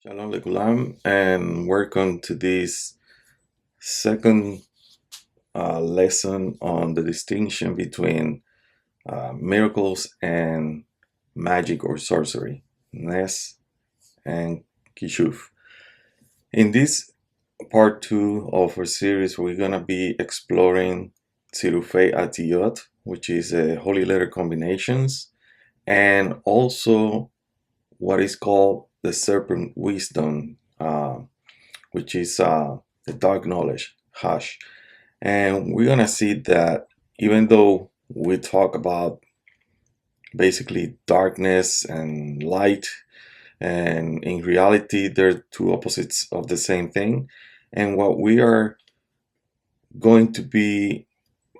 Shalom Lekulam, and welcome to this second lesson on the distinction between miracles and magic or sorcery, Nes and Kishuf. In this part two of our series, we're going to be exploring Tzerufei Otiyot, which is a holy letter combinations, and also what is called the Serpent wisdom, which is the dark knowledge, Hash. And we're going to see that even though we talk about basically darkness and light, and in reality, they're two opposites of the same thing. And what we are going to be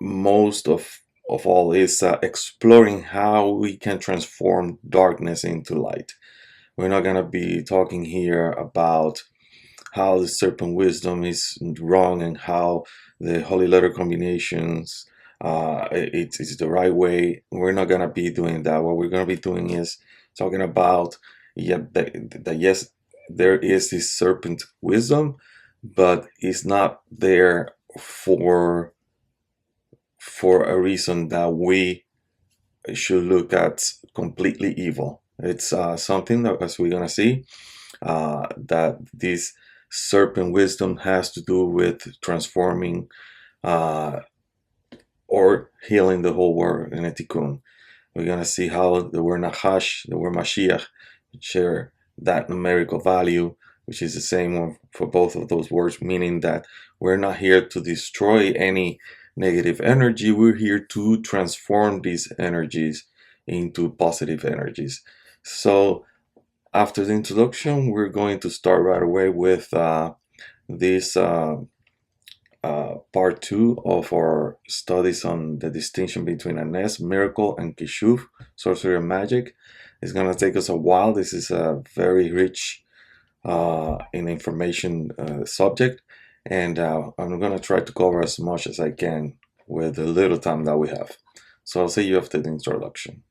most of all is exploring how we can transform darkness into light. We're not going to be talking here about how the serpent wisdom is wrong and how the holy letter combinations it's the right way. We're not going to be doing that. What we're going to be doing is talking about that yes, there is this serpent wisdom, but it's not there for a reason that we should look at completely evil. It's something that, as we're going to see, that this serpent wisdom has to do with transforming uh, or healing the whole world in a tikkun. We're going to see how the word Nachash, the word Mashiach, share that numerical value, which is the same one for both of those words, meaning that we're not here to destroy any negative energy. We're here to transform these energies into positive energies. So after the introduction, we're going to start right away with this part two of our studies on the distinction between a Nes, miracle, and Kishuf, sorcery and magic. It's going to take us a while. This is a very rich in information subject, and I'm going to try to cover as much as I can with the little time that we have. So I'll see you after the introduction.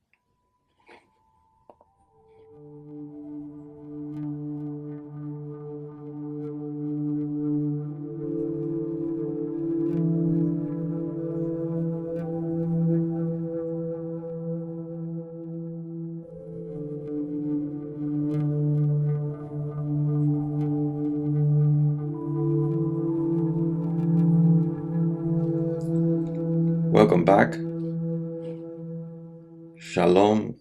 Welcome back. Shalom,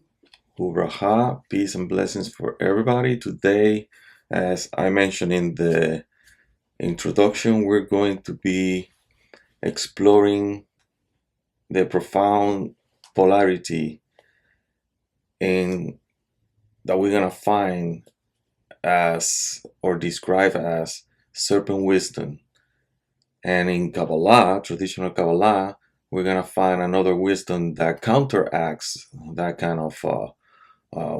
Uvracha, peace and blessings for everybody. Today, as I mentioned in the introduction, we're going to be exploring the profound polarity in that we're gonna find as or describe as serpent wisdom. And in Kabbalah, traditional Kabbalah, we're gonna find another wisdom that counteracts that kind of uh,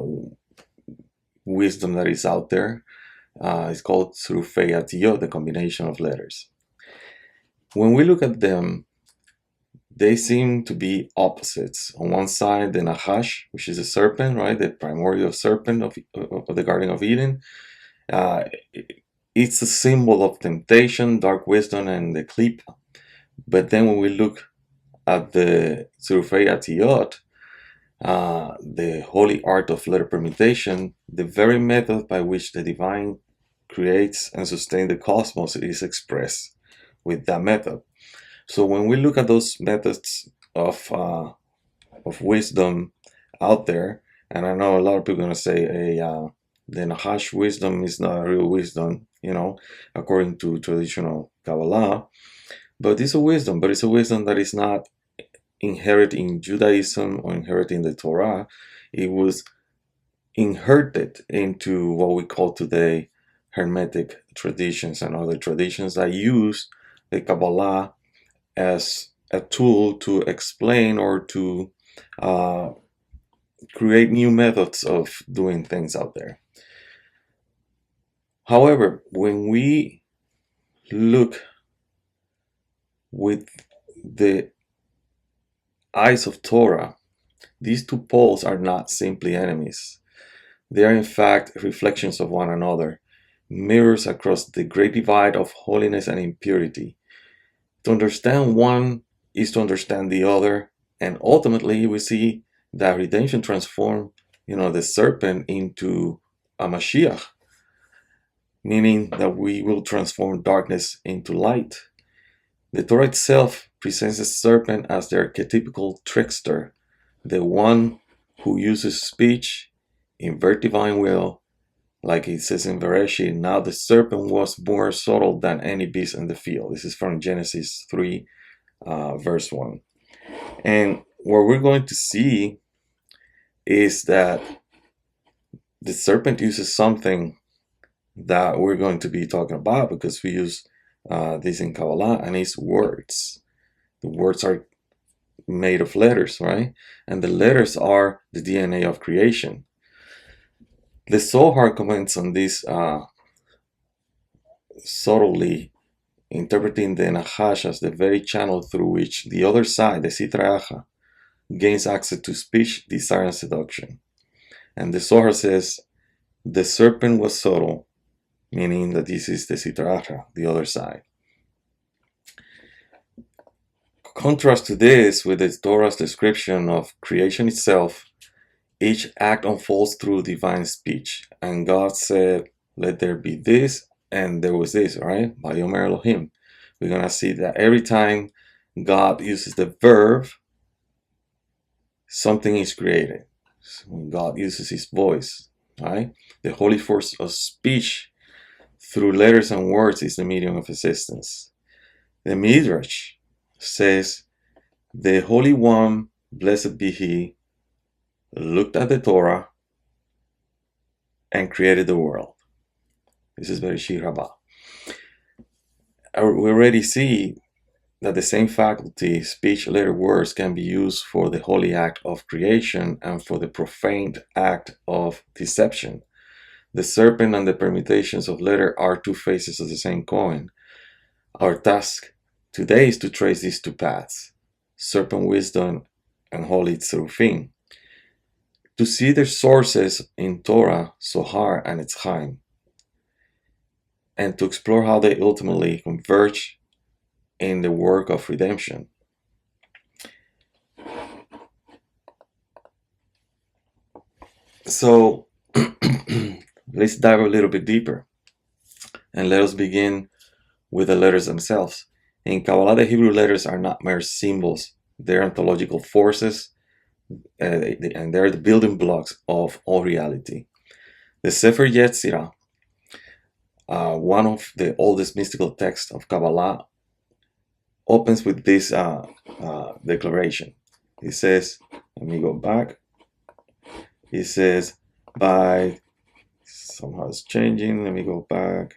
wisdom that is out there. It's called Tzerufei Otiyot, the combination of letters. When we look at them, they seem to be opposites. On one side, the Nachash, which is a serpent, right, the primordial serpent of the Garden of Eden. It's a symbol of temptation, dark wisdom, and the clip. But then when we look at the Tzerufei Otiyot, the holy art of letter permutation, the very method by which the divine creates and sustains the cosmos is expressed with that method. So when we look at those methods of wisdom out there, and I know a lot of people are going to say, hey, the Nachash wisdom is not real wisdom, according to traditional Kabbalah, but it's a wisdom, that is not inherent in Judaism or inherent in the Torah. It was inherited into what we call today Hermetic traditions and other traditions that use the Kabbalah as a tool to explain or to create new methods of doing things out there. However, when we look with the eyes of Torah, these two poles are not simply enemies. They are in fact reflections of one another. mirrors across the great divide of holiness and impurity. To understand one is to understand the other, and ultimately we see that redemption transformed, the serpent into a Mashiach, meaning that we will transform darkness into light. The Torah itself presents the serpent as the archetypical trickster, the one who uses speech, invert divine will, like it says in Bereshit, now the serpent was more subtle than any beast in the field. This is from Genesis 3, verse 1. And what we're going to see is that the serpent uses something that we're going to be talking about, because we use this in Kabbalah, and it's words. The words are made of letters, right? And the letters are the DNA of creation. The Zohar comments on this subtly, interpreting the Nachash as the very channel through which the other side, the Sitra Achra, gains access to speech, desire, and seduction. And the Zohar says, the serpent was subtle, meaning that this is the Sitra Achra, the other side. Contrast to this with the Torah's description of creation itself, each act unfolds through divine speech. And God said, let there be this, and there was this, right? Vayomer Elohim. We're going to see that every time God uses the verb, something is created. When God uses his voice, right? The holy force of speech through letters and words is the medium of existence. The Midrash says, the Holy One, blessed be he, looked at the Torah and created the world. This is Bereshit Rabbah. We already see that the same faculty, speech, letter, words, can be used for the holy act of creation and for the profane act of deception. The serpent and the permutations of letter are two faces of the same coin. Our task today is to trace these two paths, serpent wisdom and holy Tzerufim, to see their sources in Torah, Zohar, and Tzchaim, and to explore how they ultimately converge in the work of redemption. So let's dive a little bit deeper, and let us begin with the letters themselves. In Kabbalah, the Hebrew letters are not mere symbols. They're ontological forces, and they're the building blocks of all reality. The Sefer Yetzirah, one of the oldest mystical texts of Kabbalah, opens with this declaration. It says, let me go back. It says, somehow it's changing. Let me go back.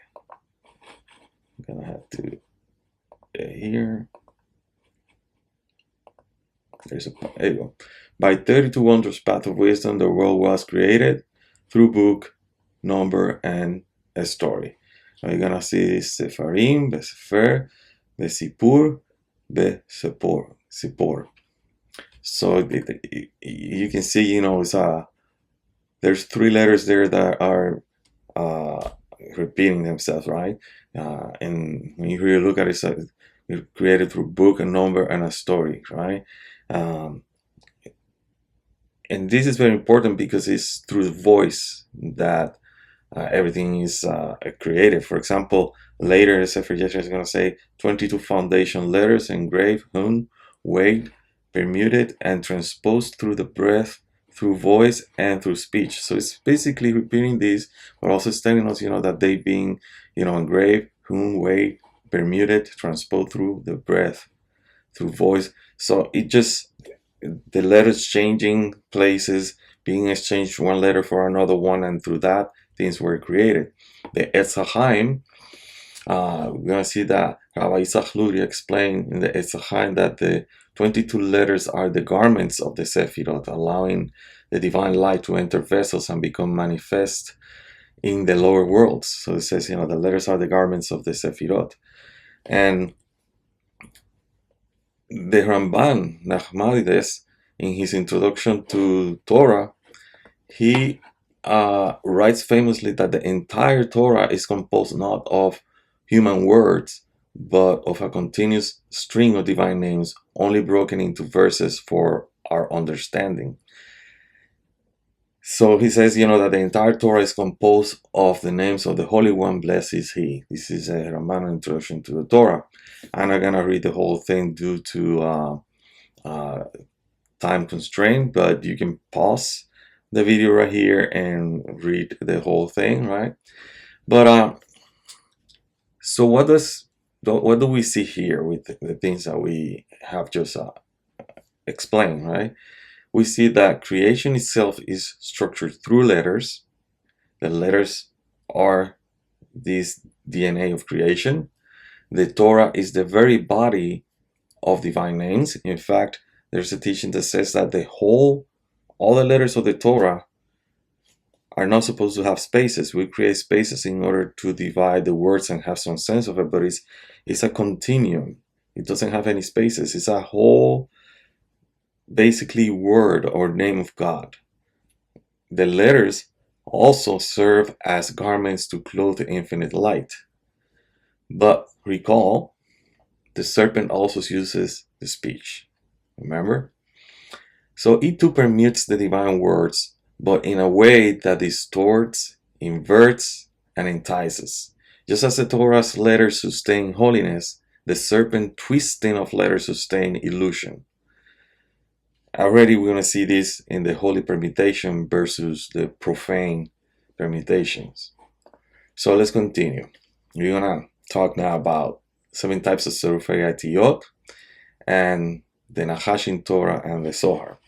I'm gonna have to here. There you go. By 32 wondrous path of wisdom, the world was created through book, number, and a story. Now you're gonna see Sefarim, Besefer, Besipur, Sipor. So you can see, it's there's three letters there that are repeating themselves, right? And when you really look at it, it's created through book, a number, and a story, right? And this is very important because it's through the voice that everything is created. For example, later Sefer Yetzirah is going to say 22 foundation letters engraved, hewn, weighed, permuted, and transposed through the breath, through voice, and through speech. So it's basically repeating these, but also telling us, that they being, engraved, hewn, weighed, permuted, transposed through the breath, through voice. So it just, the letters changing places, being exchanged one letter for another one, and through that, things were created. The Etz HaChaim, we're going to see that Rabbi Isaac Luria explained in the Etz HaChaim that the 22 letters are the garments of the Sefirot, allowing the divine light to enter vessels and become manifest in the lower worlds. So it says, the letters are the garments of the Sefirot. And the Ramban, Nachmanides, in his introduction to Torah, he writes famously that the entire Torah is composed not of human words, but of a continuous string of divine names, only broken into verses for our understanding. So he says, that the entire Torah is composed of the names of the Holy One, blessed is He. This is a Ramana introduction to the Torah. I'm not going to read the whole thing due to time constraint, but you can pause the video right here and read the whole thing, right? But so what do we see here with the things that we have just explained, right? We see that creation itself is structured through letters. The letters are this DNA of creation. The Torah is the very body of divine names. In fact, there's a teaching that says that all the letters of the Torah are not supposed to have spaces. We create spaces in order to divide the words and have some sense of it, but it's a continuum. It doesn't have any spaces. It's a whole, basically, word or name of God. The letters also serve as garments to clothe the infinite light. But recall, the serpent also uses the speech. Remember? So it too permutes the divine words, but in a way that distorts, inverts, and entices. Just as the Torah's letters sustain holiness, the serpent twisting of letters sustain illusion. Already we're going to see this in the holy permutation versus the profane permutations. So let's continue. We're going to talk now about 7 types of Tzerufei Otiyot and the Nachash in Torah and the Zohar.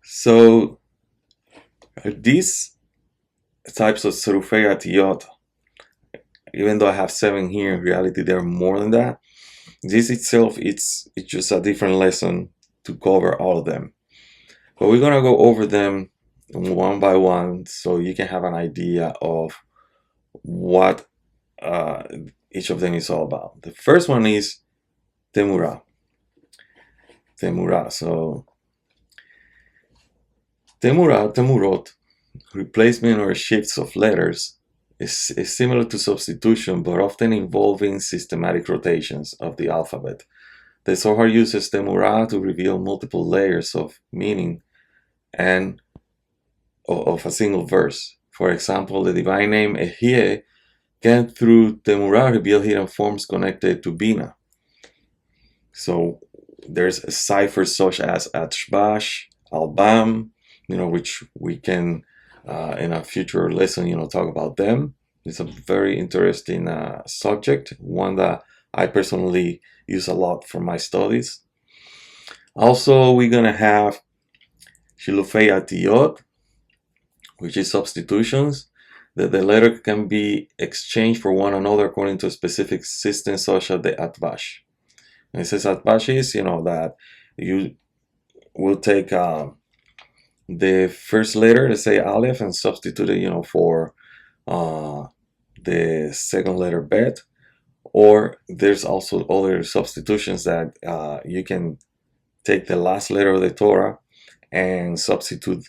So these types of Tzerufei Otiyot, even though I have 7 here, in reality there are more than that. This itself, it's just a different lesson to cover all of them. But we're going to go over them one by one so you can have an idea of what each of them is all about. The first one is Temurah. So Temurot, replacement or shifts of letters, is similar to substitution, but often involving systematic rotations of the alphabet. The Zohar uses Temurah to reveal multiple layers of meaning and of a single verse. For example, the divine name Ehyeh can, through Temurah, reveal hidden forms connected to Bina. So there's ciphers such as Atshbash, Albam, which we can in a future lesson, talk about them. It's a very interesting subject, one that I personally use a lot for my studies. Also, we're going to have Tzerufei Otiyot, which is substitutions, that the letter can be exchanged for one another according to a specific system, such as the Atbash. And it says Atbash is, that you will take the first letter, let's say Aleph, and substitute it, for the second letter Bet. Or there's also other substitutions that you can take the last letter of the Torah and substitute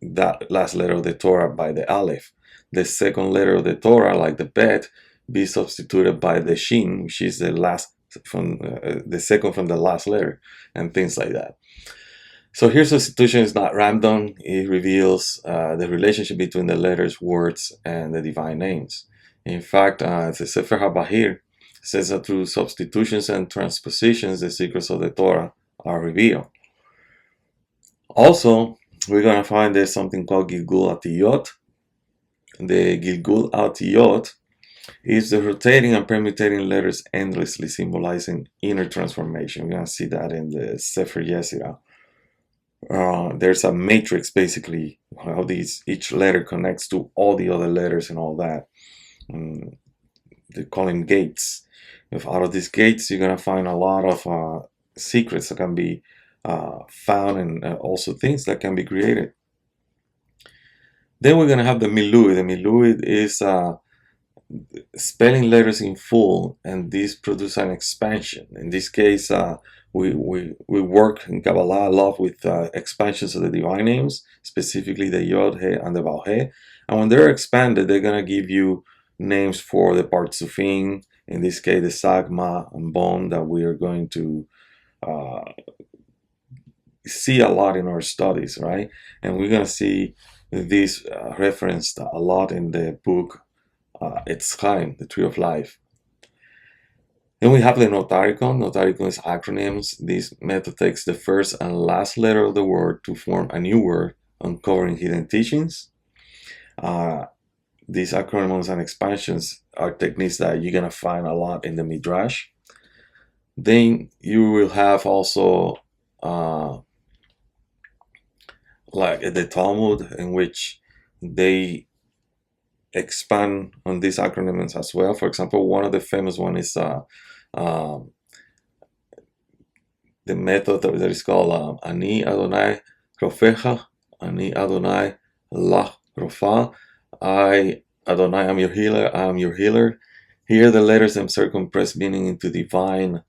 that last letter of the Torah by the Aleph. The second letter of the Torah, like the Bet, be substituted by the Shin, which is the last from the second from the last letter, and things like that. So here, substitution is not random. It reveals the relationship between the letters, words, and the divine names. In fact, the Sefer HaBahir says that through substitutions and transpositions, the secrets of the Torah are revealed. Also, we're going to find there's something called Gilgul Otiyot. The Gilgul Otiyot is the rotating and permutating letters endlessly, symbolizing inner transformation. We're going to see that in the Sefer Yetzirah. There's a matrix, basically, how each letter connects to all the other letters and all that. They call them gates. If out of these gates, you're going to find a lot of secrets that can be found, and also things that can be created. Then we're going to have the Milui. The Milui is spelling letters in full, and this produces an expansion. In this case, we work in Kabbalah a lot with expansions of the divine names, specifically the Yod, He, and the Vav He. And when they're expanded, they're going to give you names for the Partsufim, in this case, the Sag, Ma, and Bon, that we are going to see a lot in our studies, right? And we're going to see this referenced a lot in the book Etz Chaim, the Tree of Life. Then we have the notaricon. Notaricon is acronyms. This method takes the first and last letter of the word to form a new word, uncovering hidden teachings. These acronyms and expansions are techniques that you're going to find a lot in the Midrash. Then you will have also like the Talmud, in which they expand on these acronyms as well. For example, one of the famous one is the method that is called Ani Adonai Rofecha, Ani Adonai Lach Rofa. I, Adonai, am your healer, I am your healer. Here the letters themselves compress meaning into divine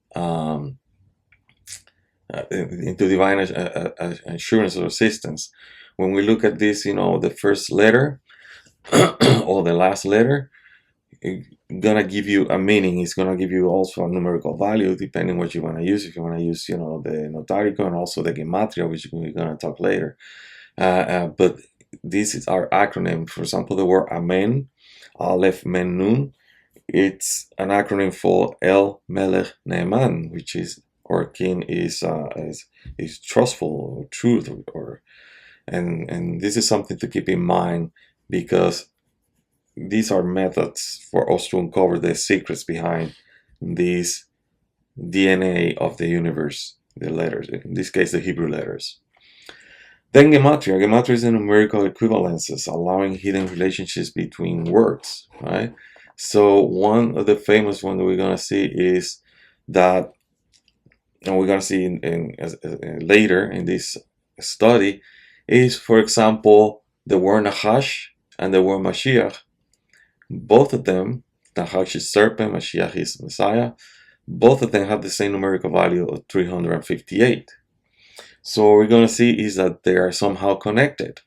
assurance or assistance. When we look at this, the first letter or the last letter, it's gonna give you a meaning. It's gonna give you also a numerical value depending what you want to use. If you want to use, the notaricon and also the gematria, which we're gonna talk later. But this is our acronym. For example, the word Amen, Aleph Men Nun. It's an acronym for El Melech Ne'eman, which is our king is trustful or truth, and this is something to keep in mind, because these are methods for us to uncover the secrets behind this DNA of the universe, the letters, in this case the Hebrew letters. Then gematria. Gematria is the numerical equivalences, allowing hidden relationships between words, right? So one of the famous ones that we're going to see is that, and we're going to see later in this study, is, for example, the word Nachash and the word Mashiach. Both of them, Nachash is Serpent, Mashiach is Messiah, both of them have the same numerical value of 358. So what we're going to see is that they are somehow connected.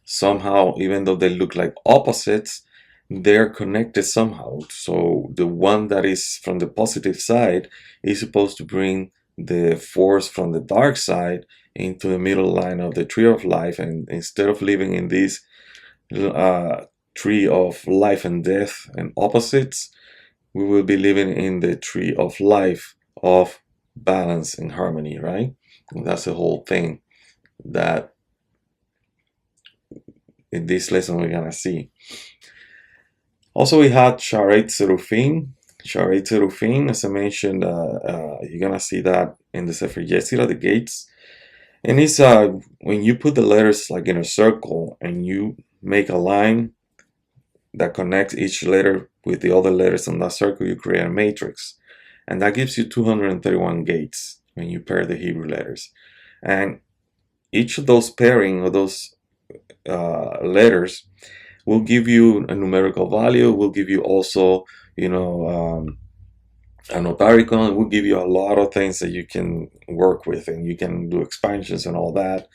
Somehow, even though they look like opposites, they're connected somehow. So the one that is from the positive side is supposed to bring the force from the dark side into the middle line of the tree of life, and instead of living in this tree of life and death and opposites, we will be living in the tree of life of balance and harmony, right? And that's the whole thing that in this lesson we're gonna see. Also, we had Sharei Tzerufim. Sharei Tzerufim, as I mentioned, you're gonna see that in the Sefer Yetzirah, the gates. And it's when you put the letters like in a circle and you make a line that connects each letter with the other letters on that circle, you create a matrix. And that gives you 231 gates when you pair the Hebrew letters. And each of those pairing of those letters will give you a numerical value, will give you also, a notaricon, will give you a lot of things that you can work with, and you can do expansions and all that.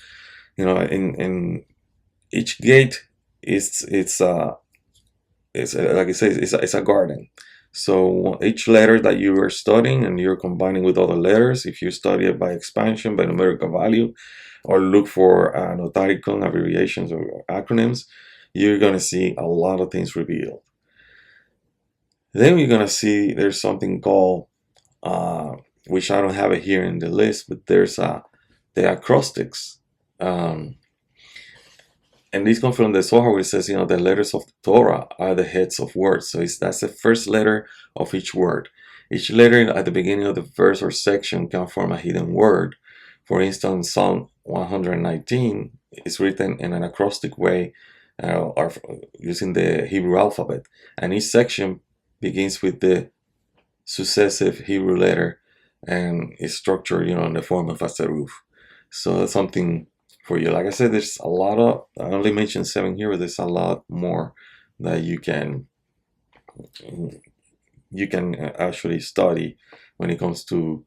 In each gate it's like I say, it's a garden. So each letter that you are studying and you're combining with other letters, if you study it by expansion, by numerical value, or look for notaricon, abbreviations or acronyms, you're going to see a lot of things revealed. Then we're going to see there's something called, which I don't have it here in the list, but there's the acrostics. And these come from the Zohar, where it says, the letters of the Torah are the heads of words. So that's the first letter of each word. Each letter at the beginning of the verse or section can form a hidden word. For instance, Psalm 119 is written in an acrostic way, or using the Hebrew alphabet. And each section begins with the successive Hebrew letter and is structured, in the form of a tzeruf. So that's something for you. Like I said, there's a lot of, I only mentioned 7 here, but there's a lot more that you can you can actually study when it comes to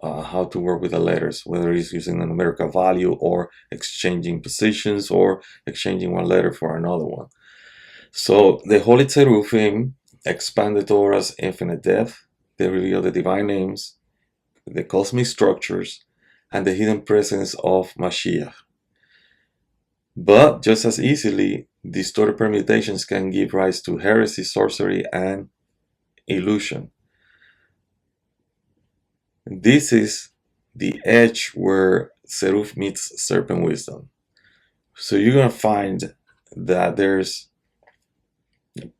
how to work with the letters, whether it's using a numerical value or exchanging positions or exchanging one letter for another one. So the Holy Tzerufim expand the Torah's infinite depth. They reveal the divine names, the cosmic structures, and the hidden presence of Mashiach. But just as easily, distorted permutations can give rise to heresy, sorcery, and illusion. This is the edge where Tzeruf meets serpent wisdom. So you're going to find that there's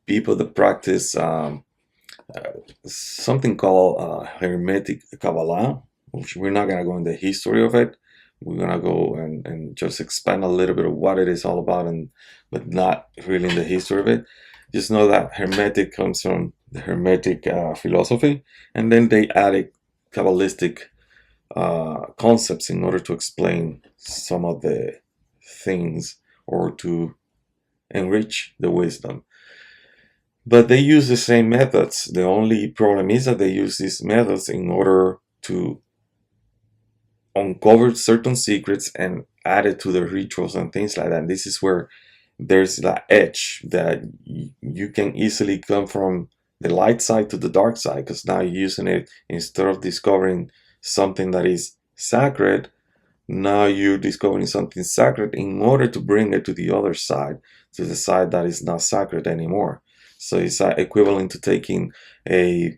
people that practice something called Hermetic Kabbalah, which we're not going to go into the history of it. We're going to go and just expand a little bit of what it is all about, but not really in the history of it. Just know that Hermetic comes from the Hermetic philosophy, and then they added Kabbalistic concepts in order to explain some of the things or to enrich the wisdom. But they use the same methods. The only problem is that they use these methods in order to uncover certain secrets and add it to the rituals and things like that. And this is where there's that edge that you can easily come from the light side to the dark side, because now you're using it instead of discovering something that is sacred. Now you're discovering something sacred in order to bring it to the other side, to the side that is not sacred anymore. So it's equivalent to taking a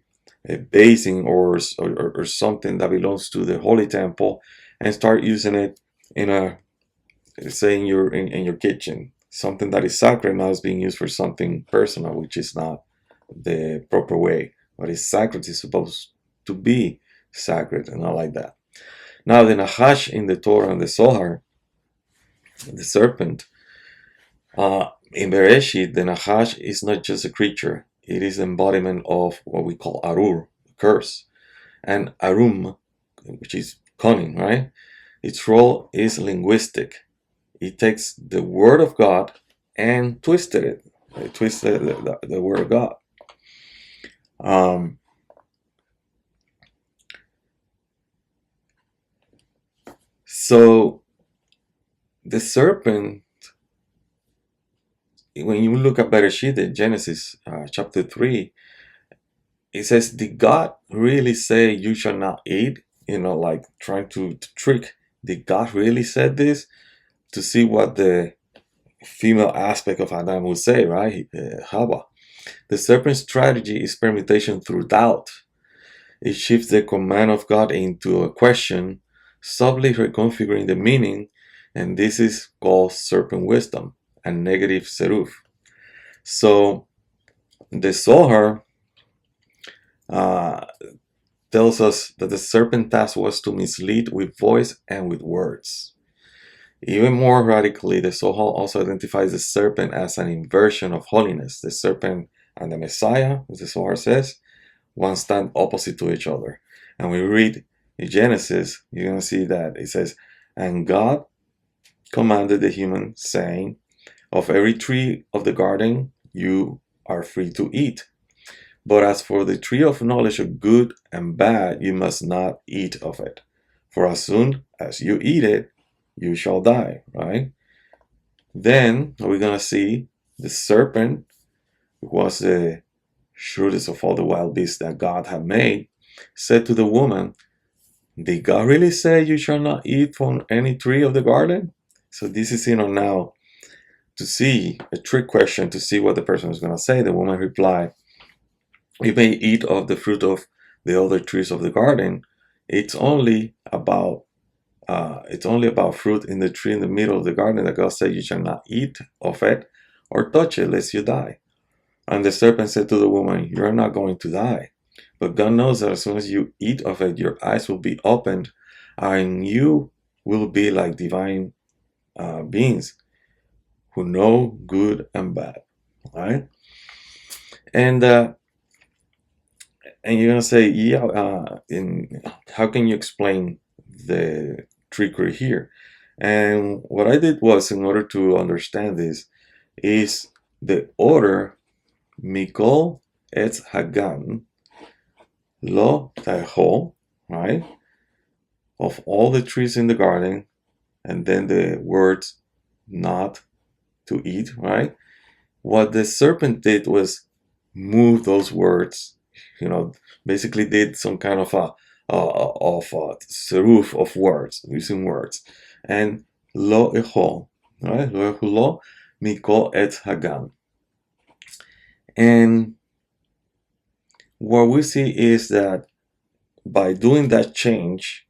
basin or something that belongs to the holy temple and start using it in a, say, in your kitchen. Something that is sacred now is being used for something personal, which is not the proper way. What is sacred is supposed to be sacred, and not like that. Now the Nachash in the Torah and the Zohar, the serpent, in Bereshit, the Nachash is not just a creature. It is the embodiment of what we call Arur, curse, and Arum, which is cunning, right? Its role is linguistic. It takes the word of God and twisted it. It twisted the word of God. So the serpent, when you look at Bereshit in Genesis chapter 3, it says, did God really say you shall not eat? Like trying to trick. Did God really said this? To see what the female aspect of Adam would say, right? Hawa. The serpent's strategy is permutation through doubt. It shifts the command of God into a question, subtly reconfiguring the meaning, and this is called serpent wisdom and negative Tzeruf. So the Zohar tells us that the serpent task was to mislead with voice and with words. Even more radically, the Zohar also identifies the serpent as an inversion of holiness. The serpent and the Messiah, as the Zohar says, one stand opposite to each other. And we read in Genesis, you're going to see that it says, and God commanded the human, saying, of every tree of the garden you are free to eat. But as for the tree of knowledge of good and bad, you must not eat of it. For as soon as you eat it, you shall die, right? Then we're going to see the serpent, who was the shrewdest of all the wild beasts that God had made, said to the woman, did God really say you shall not eat from any tree of the garden? So this is, now to see a trick question, to see what the person is going to say. The woman replied, you may eat of the fruit of the other trees of the garden. It's only about fruit in the tree in the middle of the garden that God said you shall not eat of it or touch it lest you die. And the serpent said to the woman, you are not going to die. But God knows that as soon as you eat of it, your eyes will be opened and you will be like divine beings who know good and bad. Right? And you're going to say, yeah, how can you explain the trickery here? And what I did was, in order to understand this, is the order Mikol etz hagan lo ta'echol, right? Of all the trees in the garden, and then the words not to eat, right? What the serpent did was move those words, basically did some kind of a tzeruf of words, using words, and lo echol, right? Lo echulo mikol etz hagan. And what we see is that by doing that change,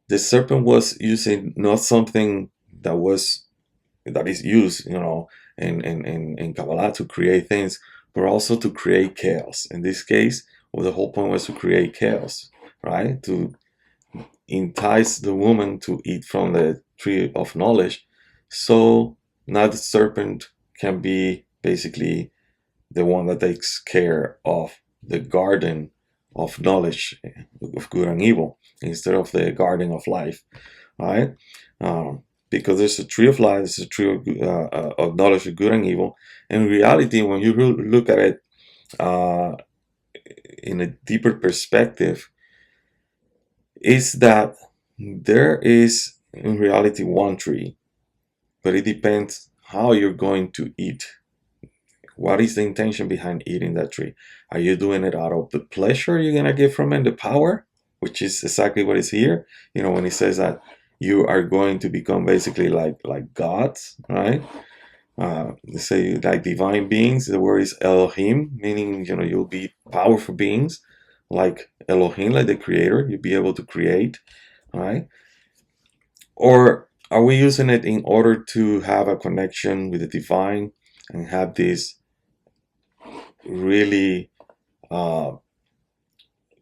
the serpent was using not something that is used, in Kabbalah to create things, but also to create chaos. In this case, well, the whole point was to create chaos, right? To entice the woman to eat from the tree of knowledge. So now the serpent can be basically the one that takes care of the garden of knowledge of good and evil instead of the garden of life, right? Because there's a tree of life, there's a tree of knowledge of good and evil. In reality, when you look at it in a deeper perspective, is that there is in reality one tree, but it depends how you're going to eat. What is the intention behind eating that tree? Are you doing it out of the pleasure you're going to get from it, the power, which is exactly what is here? When he says that you are going to become basically like gods, right? They say like divine beings. The word is Elohim, meaning, you'll be powerful beings like Elohim, like the creator. You'll be able to create, right? Or are we using it in order to have a connection with the divine and have this really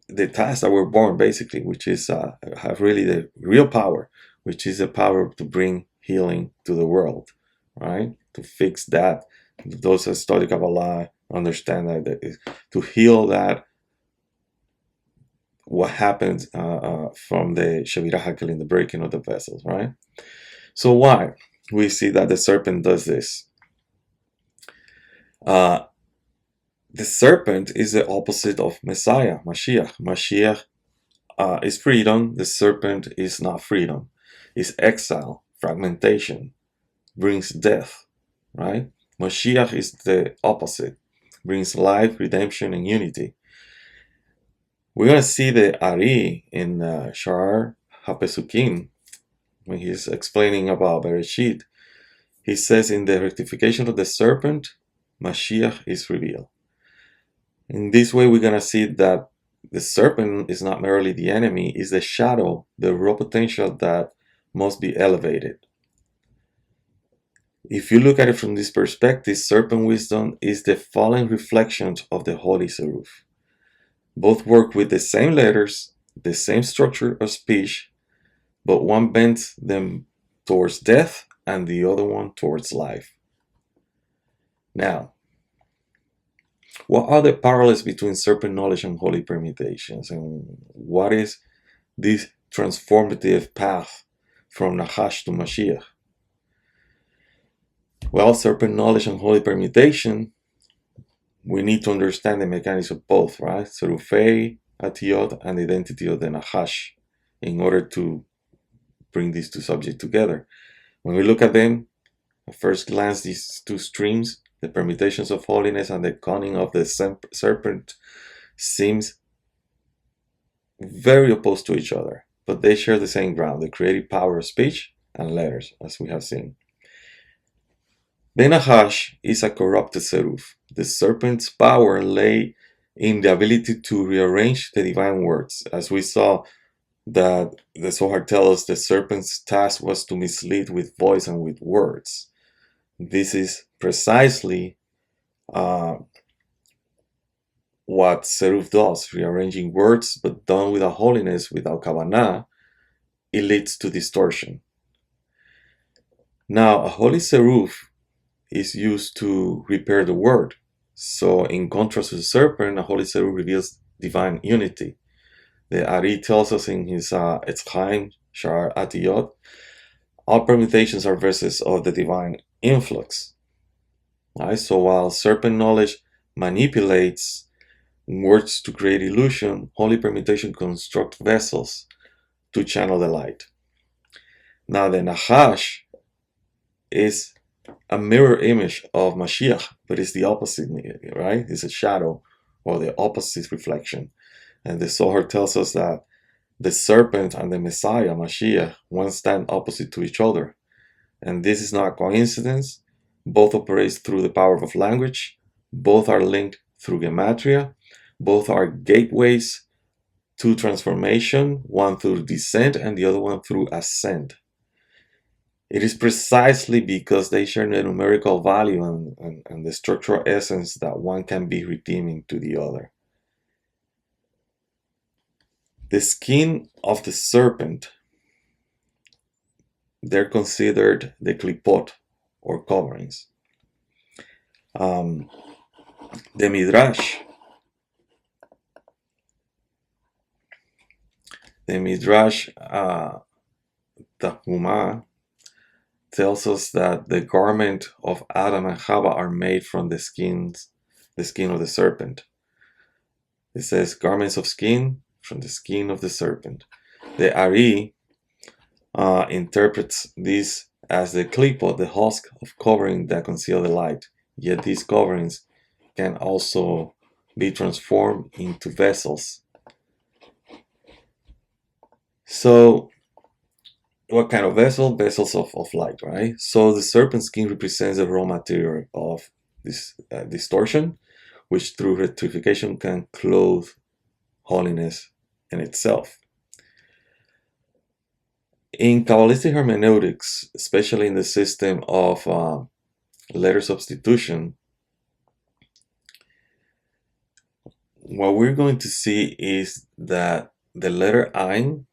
the task that we're born, basically, which is have really the real power, which is the power to bring healing to the world, right? To fix that. Those that study Kabbalah understand that to heal that, what happens from the Shavira Hakel in the breaking of the vessels, right? So why we see that the serpent does this? The serpent is the opposite of Messiah, Mashiach. Mashiach is freedom. The serpent is not freedom. It's exile, fragmentation, brings death, right? Mashiach is the opposite, brings life, redemption, and unity. We're going to see the Ari in Shar HaPesukim, when he's explaining about Bereshit. He says in the rectification of the serpent, Mashiach is revealed. In this way, we're going to see that the serpent is not merely the enemy, is the shadow, the raw potential that must be elevated. If you look at it from this perspective, serpent wisdom is the fallen reflection of the Holy Tzeruf. Both work with the same letters, the same structure of speech, but one bends them towards death and the other one towards life. Now, what are the parallels between serpent knowledge and holy permutations? And what is this transformative path from Nachash to Mashiach? Well, serpent knowledge and holy permutation, we need to understand the mechanism of both, right? Tzerufei Otiyot and the identity of the Nachash in order to bring these two subjects together. When we look at them, at first glance, these two streams, the permutations of holiness and the cunning of the serpent, seems very opposed to each other, but they share the same ground, the creative power of speech and letters, as we have seen. The Nachash is a corrupted Tzeruf. The serpent's power lay in the ability to rearrange the divine words. As we saw that the Zohar tells us, the serpent's task was to mislead with voice and with words. This is precisely what Tzeruf does, rearranging words, but done with a holiness, without Kabbalah, it leads to distortion. Now, a holy Tzeruf is used to repair the word. So in contrast to the serpent, a holy Tzeruf reveals divine unity. The Ari tells us in his Etz Chaim, Shar Atiyot, all permutations are verses of the divine influx. Right? So while serpent knowledge manipulates words to create illusion, holy permutation construct vessels to channel the light. Now the Nachash is a mirror image of Mashiach, but it's the opposite, right? It's a shadow or the opposite reflection. And the Zohar tells us that the serpent and the Messiah, Mashiach, one stand opposite to each other. And this is not a coincidence. Both operate through the power of language. Both are linked through gematria. Both are gateways to transformation, one through descent and the other one through ascent. It is precisely because they share the numerical value and the structural essence that one can be redeeming to the other. The skin of the serpent, they're considered the klipot, or coverings. The Midrash, Tahumah, tells us that the garment of Adam and Chava are made from the skin of the serpent. It says garments of skin from the skin of the serpent. The Ari interprets this as the klipot, the husk of covering that conceal the light. Yet these coverings can also be transformed into vessels. So what kind of vessel? Vessels of light, right? So the serpent skin represents the raw material of this distortion, which through rectification can clothe holiness in itself. In Kabbalistic hermeneutics, especially in the system of letter substitution, what we're going to see is that the letter Ein,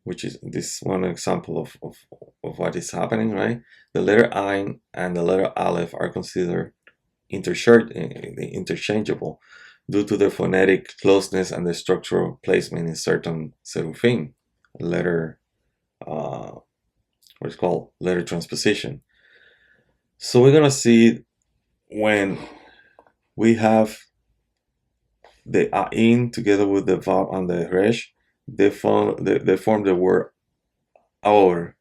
which is this one example of what is happening, right? The letter Ein and the letter Aleph are considered interchangeable due to their phonetic closeness and the structural placement in certain Tzerufim, letter, what's called letter transposition. So we're gonna see when we have the Ain together with the Vav and the Resh, they form the word Aor,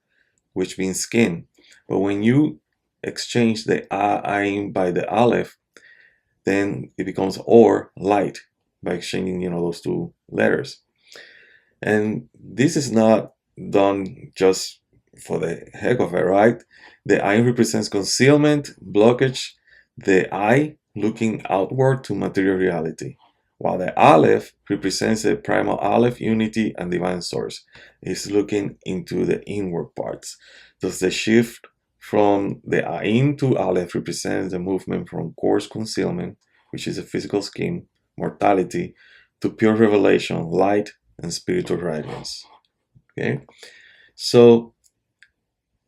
which means skin. But when you exchange the Ain by the Aleph, then it becomes Or, light, by exchanging those two letters. And this is not done just for the heck of it, right? The Ain represents concealment, blockage, the eye looking outward to material reality, while the Aleph represents the primal Aleph, unity and divine source. It's looking into the inward parts. Thus the shift from the Ain to Aleph represents the movement from coarse concealment, which is a physical scheme, mortality, to pure revelation, light, and spiritual radiance. Okay? So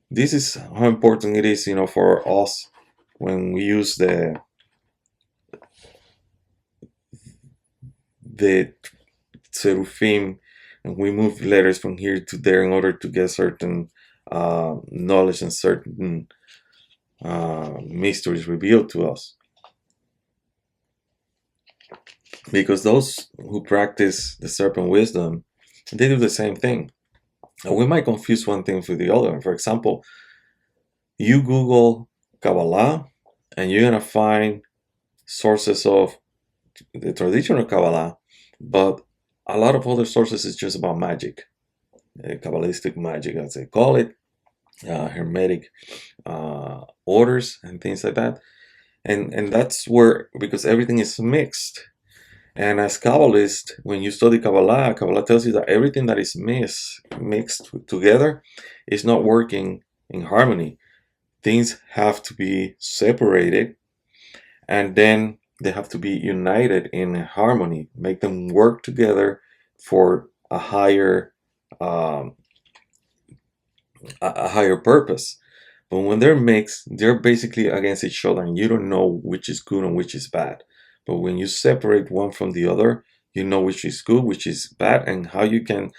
this is how important it is, for us when we use the Tzerufim, and we move letters from here to there in order to get certain knowledge and certain mysteries revealed to us. Because those who practice the serpent wisdom, they do the same thing. And we might confuse one thing with the other. For example, you Google Kabbalah, and you're going to find sources of the traditional Kabbalah, but a lot of other sources is just about magic, Kabbalistic magic, as they call it, Hermetic orders and things like that. And that's where, because everything is mixed. And as Kabbalist, when you study Kabbalah, Kabbalah tells you that everything that is mixed together is not working in harmony. Things have to be separated, and then they have to be united in harmony, make them work together for a higher purpose. But when they're mixed, they're basically against each other, and you don't know which is good and which is bad. But when you separate one from the other, you know which is good, which is bad, and how you can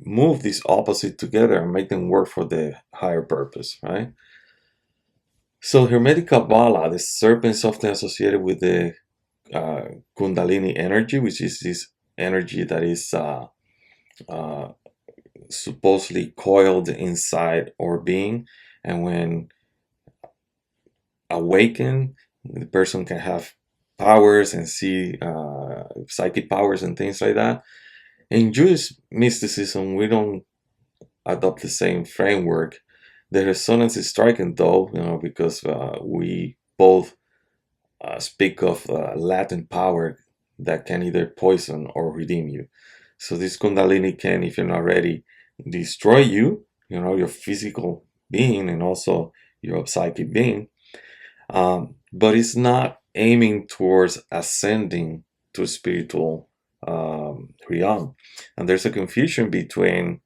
move these opposites together and make them work for the higher purpose, right? So Hermetic Kabbalah, the serpent is often associated with the Kundalini energy, which is this energy that is uh, supposedly coiled inside our being, and when awakened, the person can have powers and see psychic powers and things like that. In Jewish mysticism, we don't adopt the same framework. The resonance is striking, though, because we both speak of latent power that can either poison or redeem you. So this Kundalini can, if you're not ready, destroy you, your physical being and also your psychic being. But it's not aiming towards ascending to a spiritual realm. And there's a confusion between,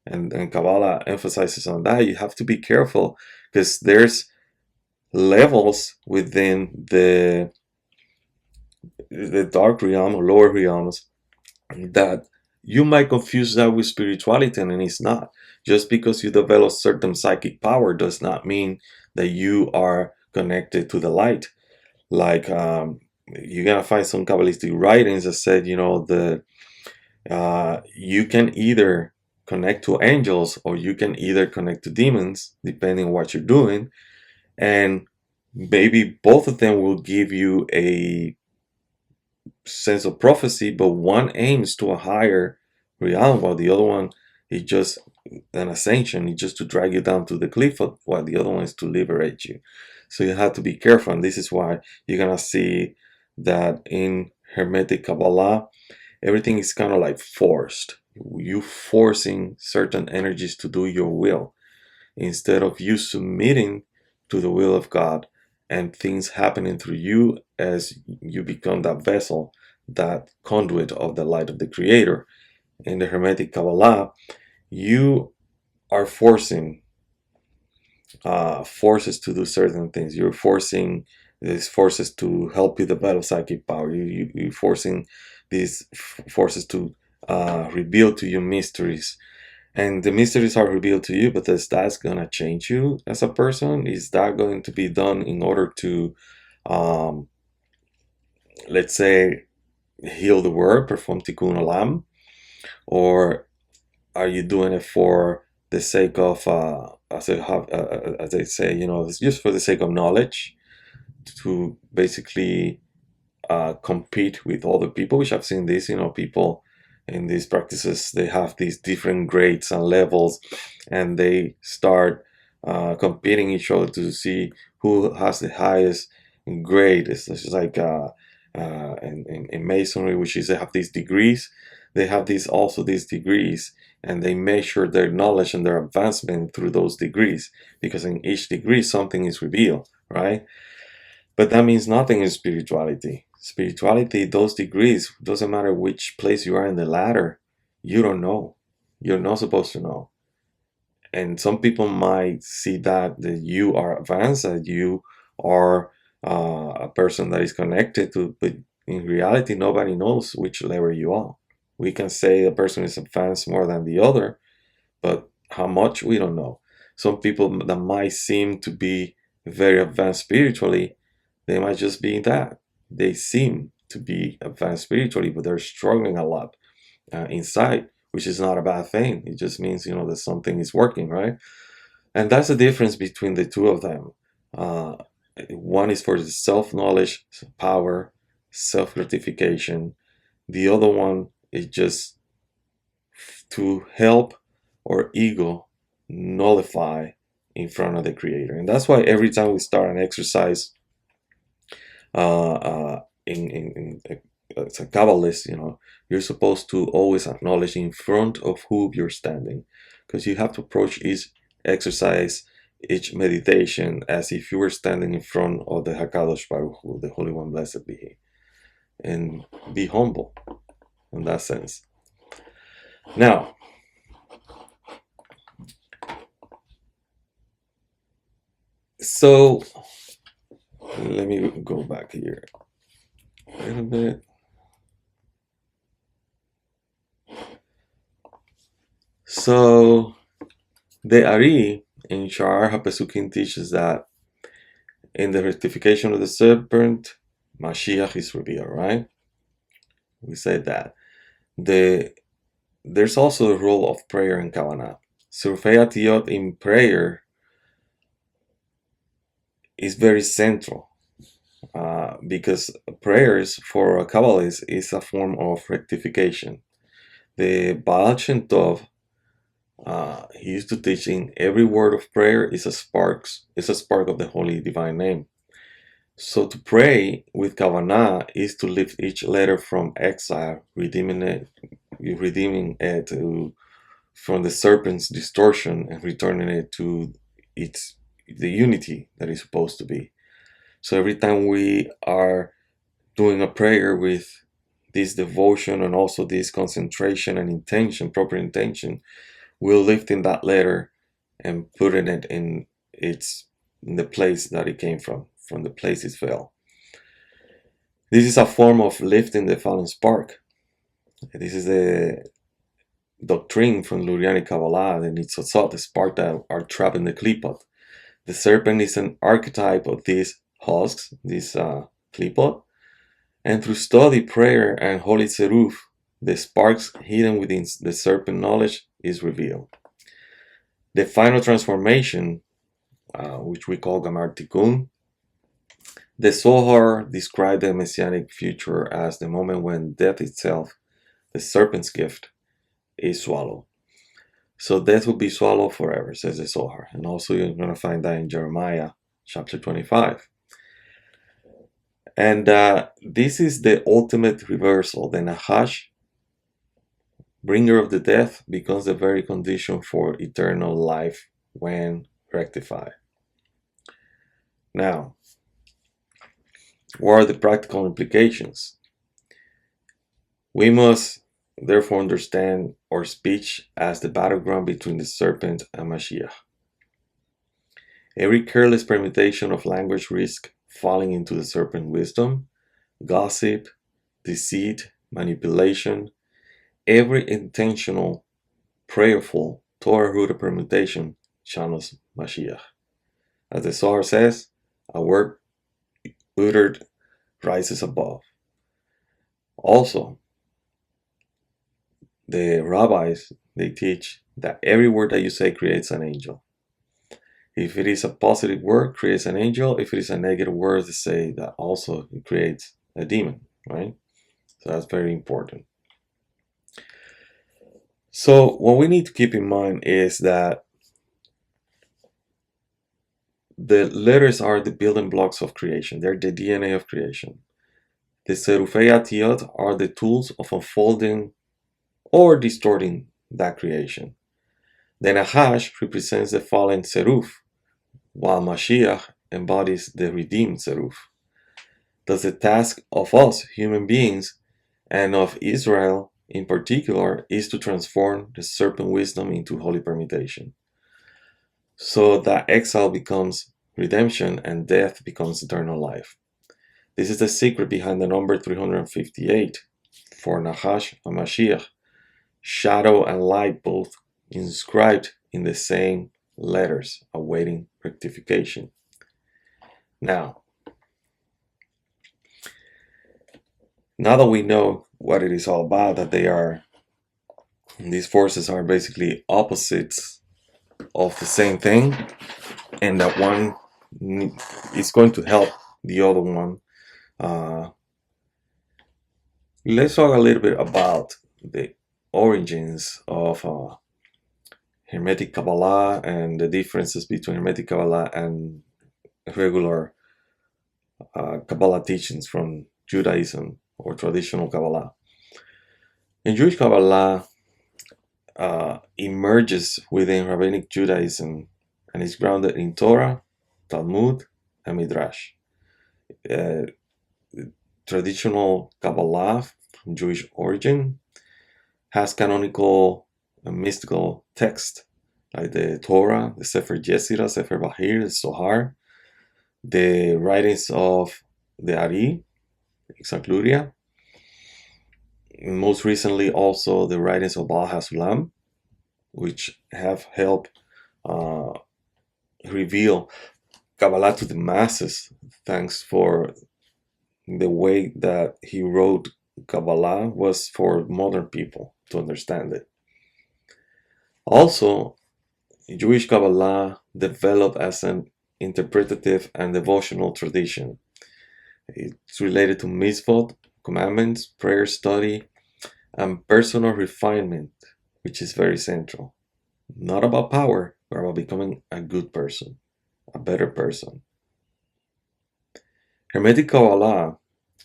and Kabbalah emphasizes on that, you have to be careful because there's levels within the dark realm or lower realms that you might confuse that with spirituality, and it's not. Just because you develop certain psychic power does not mean that you are connected to the light. Like you're gonna find some Kabbalistic writings that said, you can either connect to angels or you can either connect to demons, depending on what you're doing, and maybe both of them will give you a sense of prophecy, but one aims to a higher realm while the other one is just an ascension, it's just to drag you down to the cliff, while the other one is to liberate you. So you have to be careful, and this is why you're gonna see that in Hermetic Kabbalah, everything is kind of like forced. You forcing certain energies to do your will instead of you submitting to the will of God and things happening through you as you become that vessel, that conduit of the light of the Creator. In the Hermetic Kabbalah, you are forcing forces to do certain things. You're forcing these forces to help you develop psychic power. You're forcing these forces to reveal to you mysteries, and the mysteries are revealed to you, but is that going to change you as a person? Is that going to be done in order to, um, let's say, heal the world, perform tikkun olam? Or are you doing it for the sake of, as they say, it's just for the sake of knowledge, to basically compete with other people, which I've seen this, people in these practices, they have these different grades and levels, and they start competing each other to see who has the highest grade. It's just like in masonry, which is they have these degrees, they have these degrees, and they measure their knowledge and their advancement through those degrees, because in each degree something is revealed, right? But that means nothing in spirituality. Spirituality, those degrees, doesn't matter which place you are in the ladder, you don't know. You're not supposed to know. And some people might see that you are advanced, that you are a person that is connected to, but in reality, nobody knows which level you are. We can say a person is advanced more than the other, but how much, we don't know. Some people that might seem to be very advanced spiritually, they might just be that. They seem to be advanced spiritually, but they're struggling a lot inside, which is not a bad thing. It just means, that something is working, right? And that's the difference between the two of them. Uh, One is for self-knowledge, power, self-gratification. The other one is just to help our ego nullify in front of the Creator. And that's why every time we start an exercise, in as a Kabbalist, you're supposed to always acknowledge in front of who you're standing, because you have to approach each exercise, each meditation, as if you were standing in front of the Hakadosh Baruch Hu, the Holy One, blessed be He, and be humble in that sense. Now, so let me go back here a little bit. So the Ari in Sha'ar HaPesukim teaches that in the rectification of the serpent, Mashiach is revealed, right? We said that. There's also the role of prayer in Kabbalah. Tzerufei Otiyot in prayer is very central because prayers for a Kabbalist is a form of rectification. The Baal Shem Tov, he used to teach in every word of prayer is a spark of the holy divine name. So to pray with Kavanah is to lift each letter from exile, redeeming it from the serpent's distortion and returning it to the unity that it's supposed to be. So every time we are doing a prayer with this devotion and also this concentration and intention, proper intention, we're lifting that letter and putting it in the place that it came from the place it fell. This is a form of lifting the fallen spark. This is the doctrine from Lurianic Kabbalah, the Nitzozot, the spark that are trapped in the klipot. The serpent is an archetype of these husks, this klipot, and through study, prayer, and holy tzeruf, the sparks hidden within the serpent knowledge is revealed. The final transformation, which we call Gamar Tikkun, the Zohar described the messianic future as the moment when death itself, the serpent's gift, is swallowed. So death will be swallowed forever, says the Zohar. And also you're going to find that in Jeremiah chapter 25. And this is the ultimate reversal. The Nachash, bringer of the death, becomes the very condition for eternal life when rectified. Now, what are the practical implications? We must therefore understand our speech as the battleground between the serpent and Mashiach. Every careless permutation of language risks falling into the serpent wisdom, gossip, deceit, manipulation. Every intentional, prayerful, Torah-rooted permutation channels Mashiach. As the Zohar says, a word uttered rises above. Also, the rabbis, they teach that every word that you say creates an angel. If it is a positive word, creates an angel. If it is a negative word, they say that also it creates a demon, right? So that's very important. So what we need to keep in mind is that the letters are the building blocks of creation. They're the DNA of creation. The Tzerufei Otiyot are the tools of unfolding or distorting that creation. The Nachash represents the fallen Tzeruf, while Mashiach embodies the redeemed Tzeruf. Thus the task of us, human beings, and of Israel in particular, is to transform the serpent wisdom into holy permutation, so that exile becomes redemption and death becomes eternal life. This is the secret behind the number 358 for Nachash and Mashiach, shadow and light both inscribed in the same letters, awaiting rectification. Now that we know what it is all about, that these forces are basically opposites of the same thing, and that one is going to help the other one. Let's talk a little bit about the origins of Hermetic Kabbalah and the differences between Hermetic Kabbalah and regular Kabbalah teachings from Judaism or traditional Kabbalah. In Jewish Kabbalah, emerges within Rabbinic Judaism and is grounded in Torah, Talmud, and Midrash. Traditional Kabbalah from Jewish origin has canonical and mystical text like the Torah, the Sefer Yetzirah, Sefer Bahir, the Zohar, the writings of the Ari, Exancluria, most recently also the writings of Baal HaSulam, which have helped reveal Kabbalah to the masses, thanks for the way that he wrote Kabbalah was for modern people to understand it. Also, Jewish Kabbalah developed as an interpretative and devotional tradition. It's related to mitzvot, commandments, prayer study, and personal refinement, which is very central. Not about power, but about becoming a good person, a better person. Hermetic Kabbalah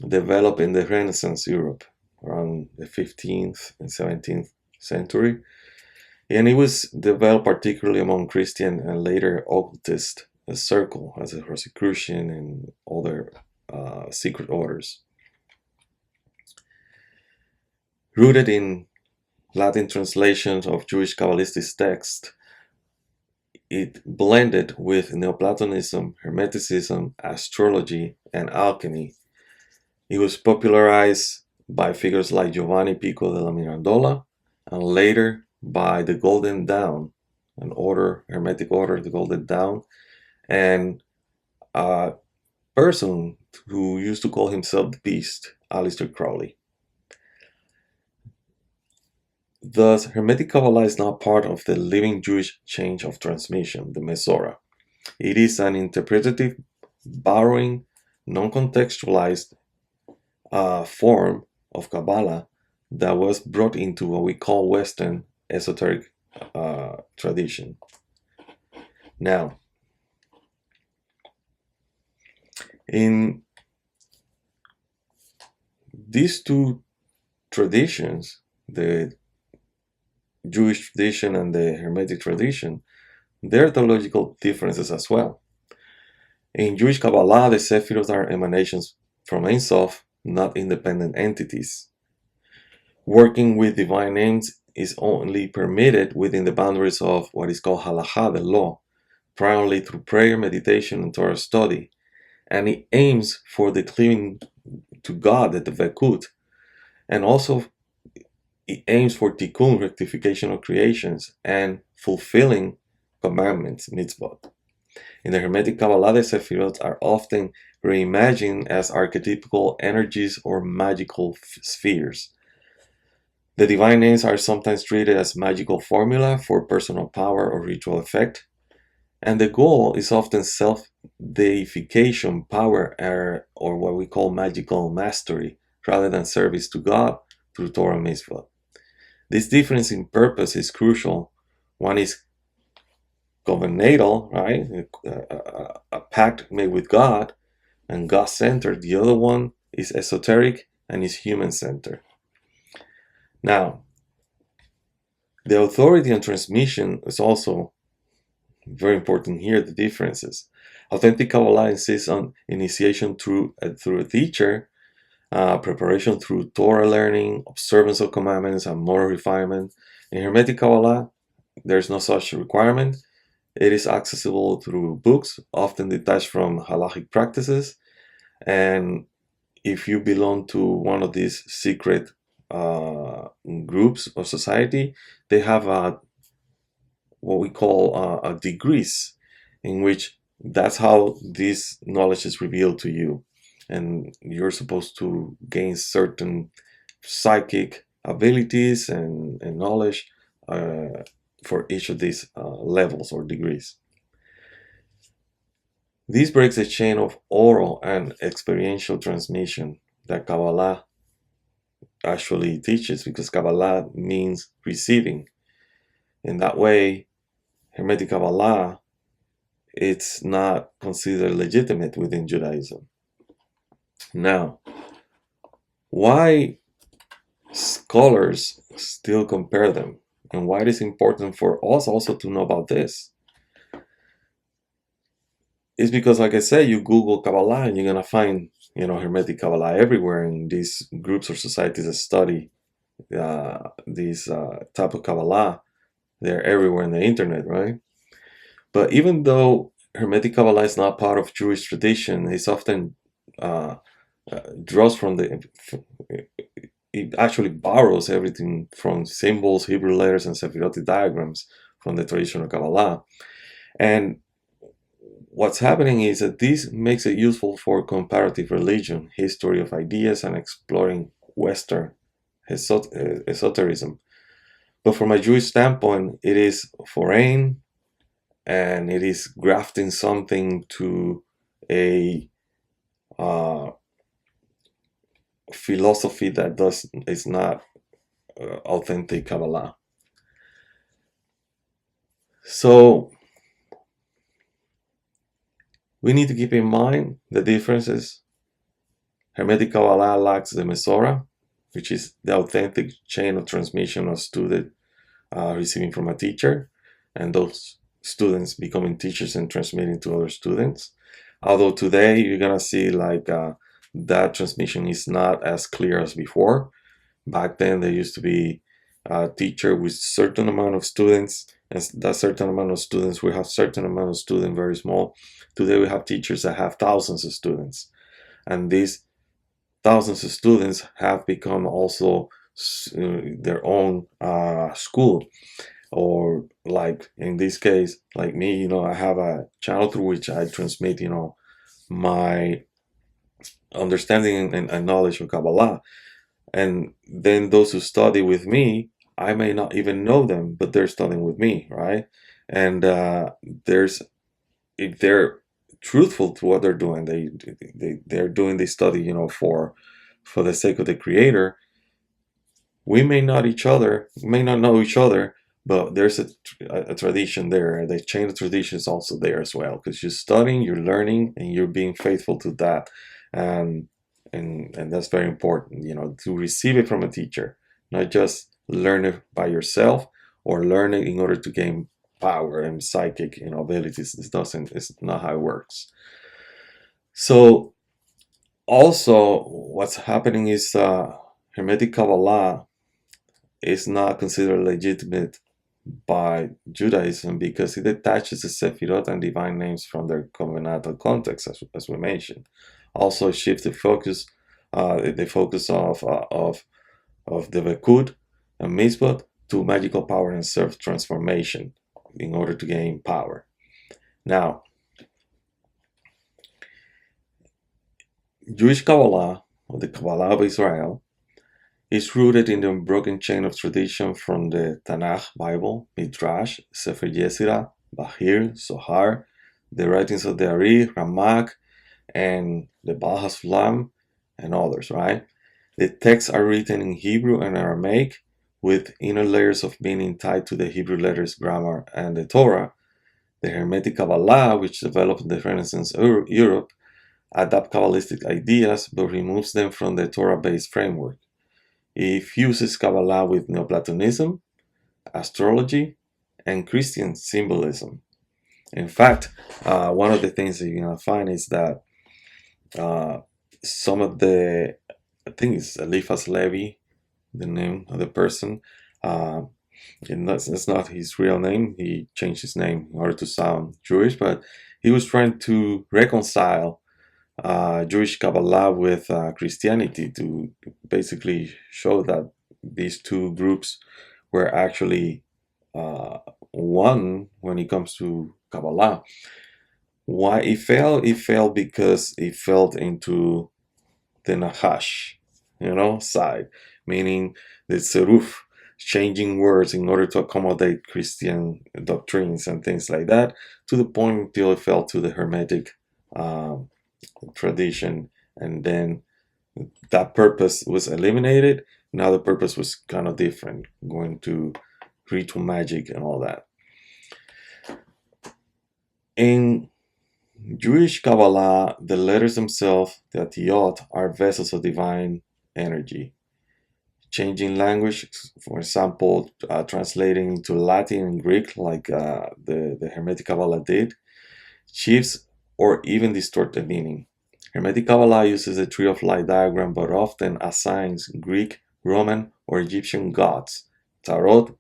developed in the Renaissance Europe around the 15th and 17th century, and it was developed particularly among Christian and later occultist circle as a Rosicrucian and other secret orders. Rooted in Latin translations of Jewish Kabbalistic texts, it blended with Neoplatonism, Hermeticism, astrology, and alchemy. It was popularized by figures like Giovanni Pico della Mirandola, and later by the Golden Dawn, an order, Hermetic order, the Golden Dawn, and a person who used to call himself the Beast, Aleister Crowley. Thus, Hermetic Kabbalah is not part of the living Jewish chain of transmission, the Mesorah. It is an interpretative, borrowing, non-contextualized form of Kabbalah that was brought into what we call Western esoteric tradition. Now, in these two traditions, the Jewish tradition and the Hermetic tradition, there are theological differences as well. In Jewish Kabbalah, the Sephirot are emanations from Ein Sof, not independent entities. Working with divine names is only permitted within the boundaries of what is called halakha, the law, primarily through prayer, meditation, and Torah study, and it aims for the cleaving to God, the Dvekut, and also it aims for tikkun, rectification of creations, and fulfilling commandments, mitzvot. In the Hermetic Kabbalah, the Sephirot are often reimagined as archetypical energies or magical spheres. The divine names are sometimes treated as magical formula for personal power or ritual effect, and the goal is often self-deification, power, or what we call magical mastery, rather than service to God through Torah mitzvah. This difference in purpose is crucial. One is covenantal, right? A pact made with God and God-centered. The other one is esoteric and is human-centered. Now, the authority and transmission is also very important here, the differences. Authentic Kabbalah insists on initiation through a teacher, preparation through Torah learning, observance of commandments, and moral refinement. In Hermetic Kabbalah, there's no such requirement. It is accessible through books, often detached from halachic practices. And if you belong to one of these secret groups or society, they have what we call degrees, in which that's how this knowledge is revealed to you. And you're supposed to gain certain psychic abilities and knowledge for each of these levels or degrees. This breaks a chain of oral and experiential transmission that Kabbalah actually teaches, because Kabbalah means receiving. In that way, Hermetic Kabbalah, it's not considered legitimate within Judaism. Now, why scholars still compare them, and why it is important for us also to know about this? It's because, like I said, you Google Kabbalah and you're gonna find, Hermetic Kabbalah everywhere, in these groups or societies that study these type of Kabbalah. They're everywhere on the internet, right? But even though Hermetic Kabbalah is not part of Jewish tradition, it's often draws from it actually borrows everything from symbols, Hebrew letters, and Sephirotic diagrams from the traditional Kabbalah. And what's happening is that this makes it useful for comparative religion, history of ideas, and exploring Western esotericism. But from a Jewish standpoint, it is foreign, and it is grafting something to a philosophy that is not authentic Kabbalah. So we need to keep in mind the differences. Hermetic Kabbalah lacks the Mesorah, which is the authentic chain of transmission of student receiving from a teacher, and those students becoming teachers and transmitting to other students. Although today you're gonna see that transmission is not as clear as before. Back then there used to be a teacher with certain amount of students, and that certain amount of students we have certain amount of students, very small. Today we have teachers that have thousands of students, and these thousands of students have become also their own school. Or like in this case, like me, I have a channel through which I transmit my understanding and knowledge of Kabbalah. And then those who study with me, I may not even know them, but they're studying with me, right? And there's if they're truthful to what they're doing, they're doing this study, for the sake of the Creator. We may not know each other, but there's a tradition there. The chain of tradition is also there as well, because you're studying, you're learning, and you're being faithful to that. And that's very important, to receive it from a teacher, not just learn it by yourself or learn it in order to gain power and psychic abilities. It's not how it works. So also what's happening is Hermetic Kabbalah is not considered legitimate by Judaism because it detaches the Sefirot and divine names from their covenantal context, as we mentioned. Also shifts the focus of the Vekud and Mizbot to magical power and self-transformation in order to gain power. Now, Jewish Kabbalah, or the Kabbalah of Israel, is rooted in the unbroken chain of tradition from the Tanakh, Bible, Midrash, Sefer Yetzirah, Bahir, Zohar, the writings of the Ari, Ramak, and the Baal HaSulam, and others, right? The texts are written in Hebrew and Aramaic, with inner layers of meaning tied to the Hebrew letters, grammar, and the Torah. The Hermetic Kabbalah, which developed in the Renaissance Europe, adapts Kabbalistic ideas but removes them from the Torah-based framework. It fuses Kabbalah with Neoplatonism, astrology, and Christian symbolism. In fact, one of the things that you're going to find is that some of I think it's Eliphas Levi, the name of the person. It's not his real name. He changed his name in order to sound Jewish, but he was trying to reconcile Jewish Kabbalah with Christianity to basically show that these two groups were actually one when it comes to Kabbalah. Why it failed? It failed because it fell into the Nachash, side, meaning the Tzeruf, changing words in order to accommodate Christian doctrines and things like that, to the point until it fell to the Hermetic tradition, and then that purpose was eliminated. Now the purpose was kind of different, going to ritual magic and all that. In Jewish Kabbalah, the letters themselves, the Otiyot, are vessels of divine energy. Changing language, for example, translating into Latin and Greek, like the Hermetic Kabbalah did, shifts or even distort the meaning. Hermetic Kabbalah uses the tree of life diagram, but often assigns Greek, Roman, or Egyptian gods, tarot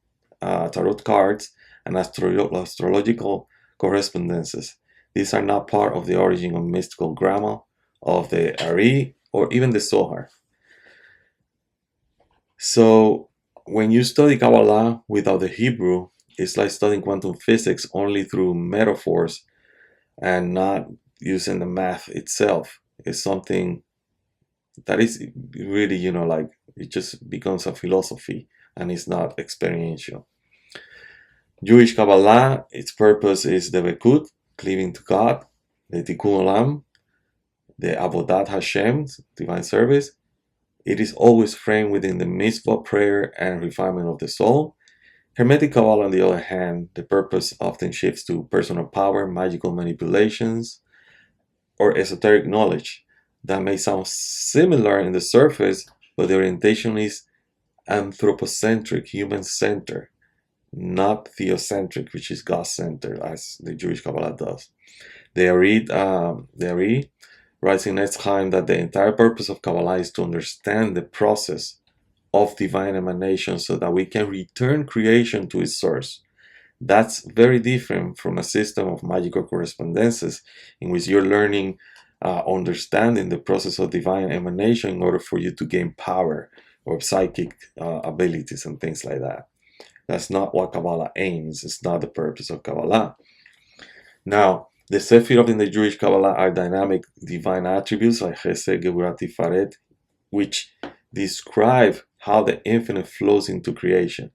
cards, and astrological correspondences. These are not part of the origin of mystical grammar of the Ari or even the Zohar. So when you study Kabbalah without the Hebrew, it's like studying quantum physics only through metaphors and not using the math itself. It's something that is really, like it just becomes a philosophy and it's not experiential. Jewish Kabbalah, its purpose is the Bekut, cleaving to God, the Tikkun Olam, the Avodat Hashem, divine service. It is always framed within the mitzvah, prayer, and refinement of the soul. Hermetic Kabbalah, on the other hand, the purpose often shifts to personal power, magical manipulations, or esoteric knowledge that may sound similar in the surface, but the orientation is anthropocentric, human-centered, not theocentric, which is God-centered, as the Jewish Kabbalah does. The Ari writes in Etzheim that the entire purpose of Kabbalah is to understand the process of divine emanation so that we can return creation to its source. That's very different from a system of magical correspondences in which you're learning, understanding the process of divine emanation in order for you to gain power or psychic abilities and things like that. That's not what Kabbalah aims. It's not the purpose of Kabbalah. Now, the Sefirot in the Jewish Kabbalah are dynamic divine attributes like Chesed, Geburah, Tiferet, which describe how the infinite flows into creation.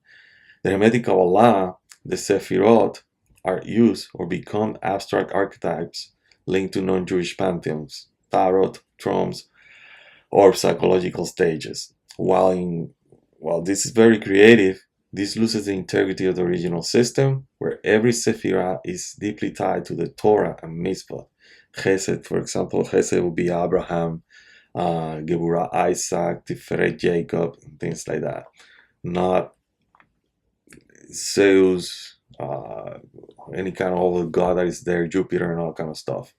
The Hermetic Kabbalah, the Sefirot, are used or become abstract archetypes linked to non-Jewish pantheons, tarot, trumps, or psychological stages. While this is very creative, this loses the integrity of the original system, where every Sephirah is deeply tied to the Torah and Mitzvah. Chesed, for example, Chesed would be Abraham, Geburah, Isaac, Tiferet, Jacob, and things like that. Not Zeus, any kind of other god that is there, Jupiter, and all kind of stuff.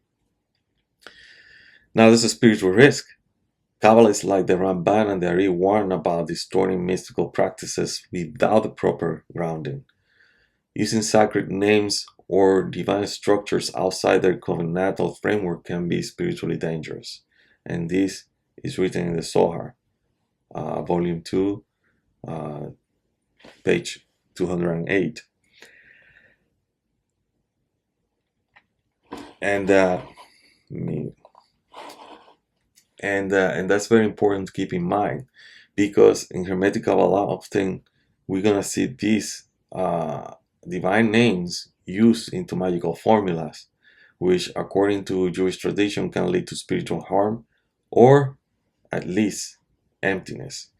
Now, there's a spiritual risk. Kabbalah is like the Ramban and the Ari warn about distorting mystical practices without the proper grounding. Using sacred names or divine structures outside their covenantal framework can be spiritually dangerous. And this is written in the Zohar, volume 2, page 208. And that's very important to keep in mind, because in Hermetic Kabbalah often we're gonna see these divine names used into magical formulas, which according to Jewish tradition can lead to spiritual harm or at least emptiness.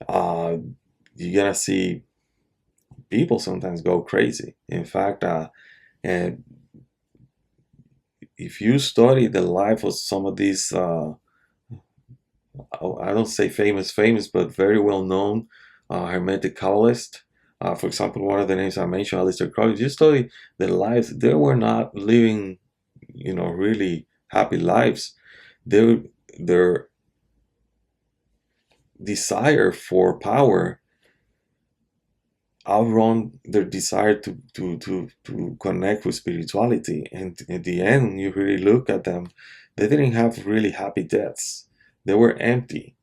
You're gonna see people sometimes go crazy. In fact, if you study the life of some of these I don't say famous, but very well known Hermetic Kabbalists. For example, one of the names I mentioned, Aleister Crowley. You study their lives; they were not living, really happy lives. Their desire for power outrun their desire to connect with spirituality. And in the end, you really look at them; they didn't have really happy deaths. They were empty,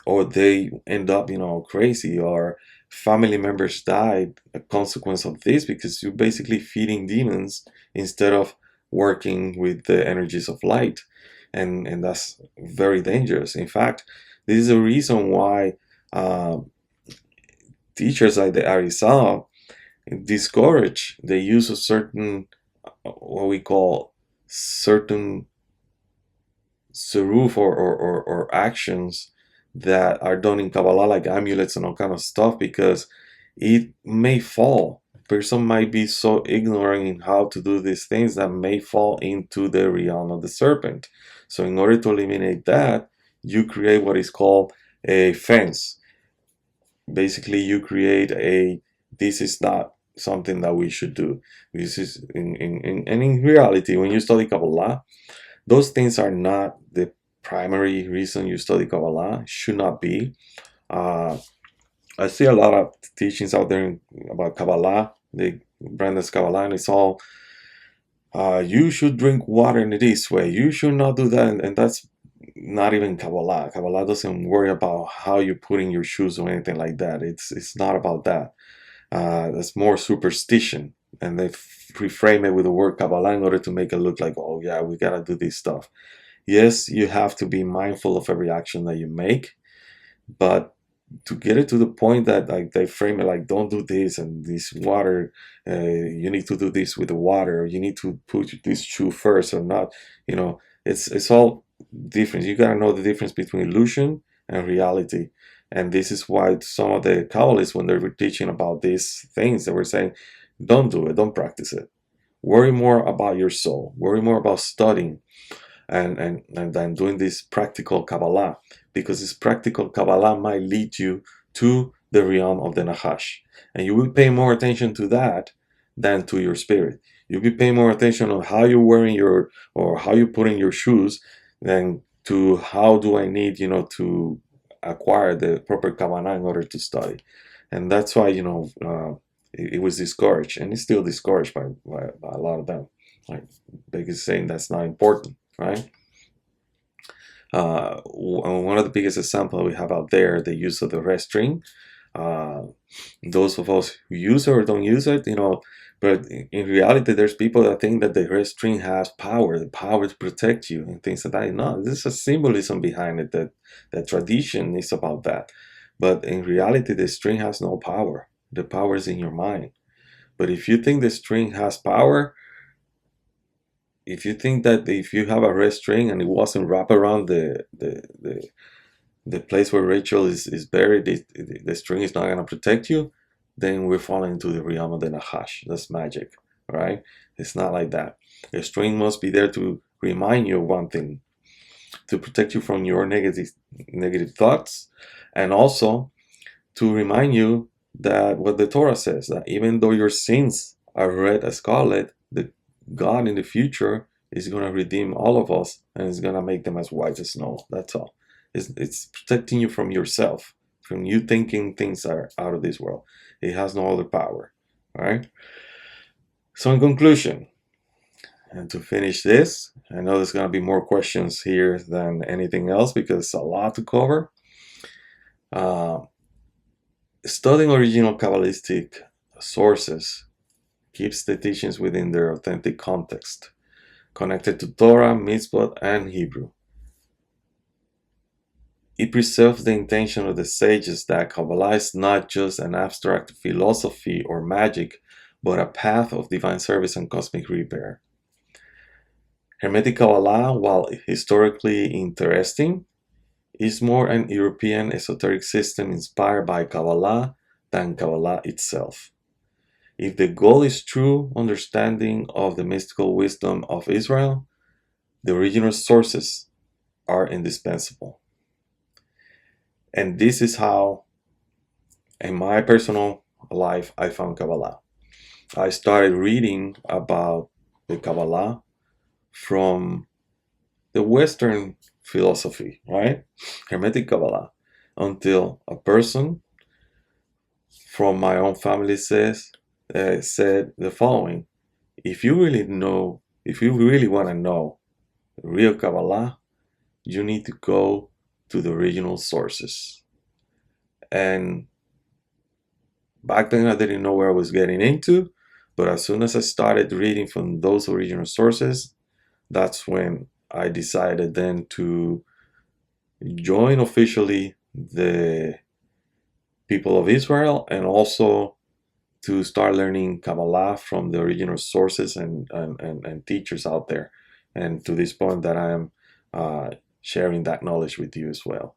or they end up, crazy, or family members died a consequence of this, because you're basically feeding demons instead of working with the energies of light, and that's very dangerous. In fact, this is a reason why teachers like the Arizal discourage the use of certain, what we call certain Tzeruf or actions that are done in Kabbalah, like amulets and all kind of stuff, because it may fall. A person might be so ignorant in how to do these things that may fall into the realm of the serpent. So in order to eliminate that, you create what is called a fence. Basically, you create this is not something that we should do. This is, in reality, when you study Kabbalah, those things are not the primary reason you study Kabbalah. Should not be. I see a lot of teachings out there about Kabbalah. They brand as Kabbalah, and it's all, you should drink water in this way. You should not do that, and that's not even Kabbalah. Kabbalah doesn't worry about how you put in your shoes or anything like that. It's not about that. That's more superstition. and they reframe it with the word Kabbalah in order to make it look like, oh yeah, we gotta do this stuff. Yes, you have to be mindful of every action that you make, but to get it to the point that like they frame it like, don't do this, and this water, you need to do this with the water, you need to put this shoe first or not, it's all different. You gotta know the difference between illusion and reality. And this is why some of the Kabbalists, when they were teaching about these things, they were saying, don't do it, don't practice it. Worry more about your soul, worry more about studying and then doing this practical Kabbalah, because this practical Kabbalah might lead you to the realm of the Nachash. And you will pay more attention to that than to your spirit. You'll be paying more attention on how you're wearing or how you're putting your shoes than to how do I need, to acquire the proper Kabbalah in order to study. And that's why, it was discouraged, and it's still discouraged by a lot of them. Like, they're saying that's not important, right? One of the biggest examples we have out there, the use of the red string. Those of us who use it or don't use it, but in reality, there's people that think that the red string has power, the power to protect you and things like that. No, there's a symbolism behind it, that tradition is about that. But in reality, the string has no power. The power is in your mind. But if you think the string has power, if you think that if you have a red string and it wasn't wrapped around the place where Rachel is buried, the string is not going to protect you, then we're falling into the realm of the Nachash. That's magic, right? It's not like that. The string must be there to remind you of one thing, to protect you from your negative thoughts, and also to remind you that what the Torah says, that even though your sins are red as scarlet, the God in the future is going to redeem all of us and is going to make them as white as snow. That's all. It's protecting you from yourself, from you thinking things are out of this world. It has no other power. All right. So in conclusion, and to finish this, I know there's going to be more questions here than anything else because it's a lot to cover. Studying original Kabbalistic sources keeps the teachings within their authentic context, connected to Torah, Mitzvot, and Hebrew. It preserves the intention of the sages that Kabbalah is not just an abstract philosophy or magic, but a path of divine service and cosmic repair. Hermetic Kabbalah, while historically interesting, is more an European esoteric system inspired by Kabbalah than Kabbalah itself. If the goal is true understanding of the mystical wisdom of Israel, the original sources are indispensable. And this is how, in my personal life, I found Kabbalah. I started reading about the Kabbalah from the Western philosophy, right? Hermetic Kabbalah, until a person from my own family said the following: if you really want to know real Kabbalah, you need to go to the original sources. And back then I didn't know where I was getting into, but as soon as I started reading from those original sources, that's when I decided then to join officially the people of Israel, and also to start learning Kabbalah from the original sources and teachers out there. And to this point that I am sharing that knowledge with you as well.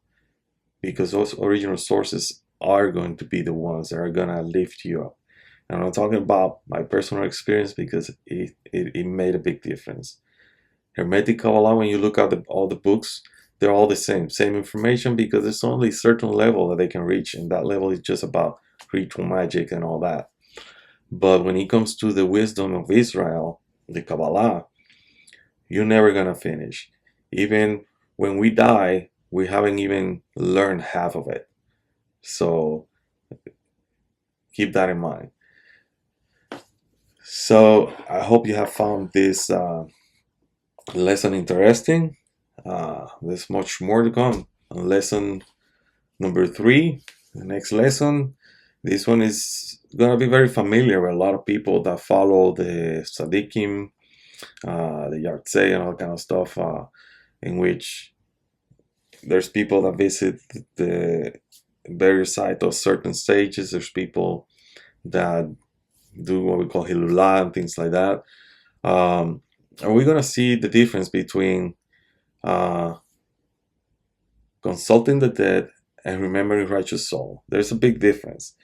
Because those original sources are going to be the ones that are going to lift you up. And I'm talking about my personal experience because it made a big difference. Hermetic Kabbalah, when you look at all the books, they're all the same information, because there's only a certain level that they can reach, and that level is just about ritual magic and all that. But when it comes to the wisdom of Israel, the Kabbalah, you're never gonna finish. Even when we die, we haven't even learned half of it. So keep that in mind. So I hope you have found this lesson interesting. There's much more to come. Lesson number 3, the next lesson. This one is gonna be very familiar with a lot of people that follow the tzaddikim, the yartzei, and all kind of stuff, in which there's people that visit the various sites of certain stages. There's people that do what we call hilulah and things like that. Are we gonna see the difference between consulting the dead and remembering righteous soul? There's a big difference,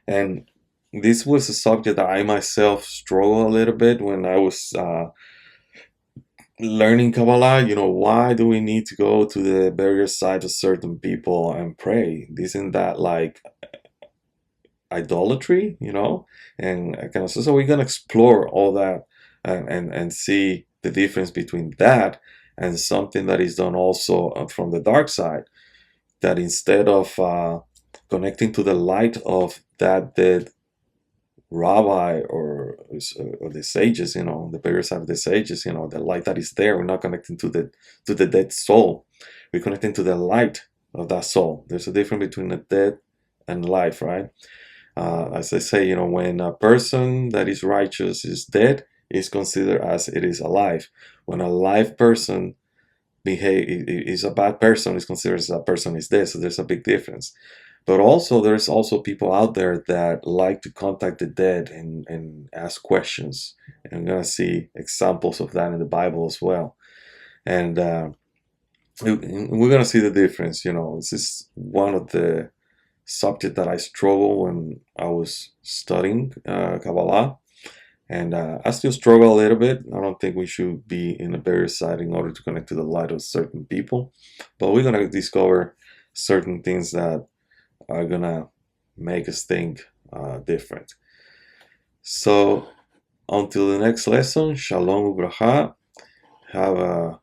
and this was a subject that I myself struggled a little bit when I was learning Kabbalah. Why do we need to go to the burial site of certain people and pray? Isn't that like idolatry? And kind of so we're gonna explore all that and see the difference between that and something that is done also from the dark side, that instead of connecting to the light of that dead rabbi or the sages, the burial side of the sages, the light that is there, we're not connecting to the dead soul. We're connecting to the light of that soul. There's a difference between the dead and life, right? As I say, when a person that is righteous is dead, is considered as it is alive. When a live person is a bad person, is considered as a person is dead. So there's a big difference. But also, there's also people out there that like to contact the dead and ask questions. And we're going to see examples of that in the Bible as well. And we're going to see the difference. This is one of the subject that I struggled when I was studying Kabbalah, and I still struggle a little bit. I don't think we should be in a burial site in order to connect to the light of certain people, but we're gonna discover certain things that are gonna make us think different. So until the next lesson, shalom ubracha. Have a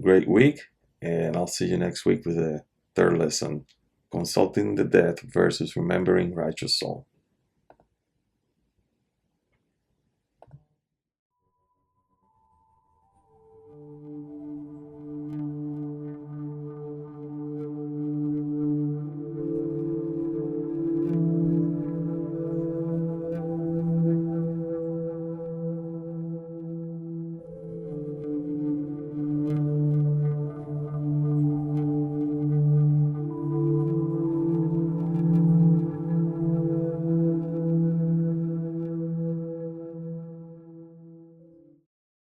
great week, and I'll see you next week with the third lesson. Consulting the dead versus remembering righteous soul.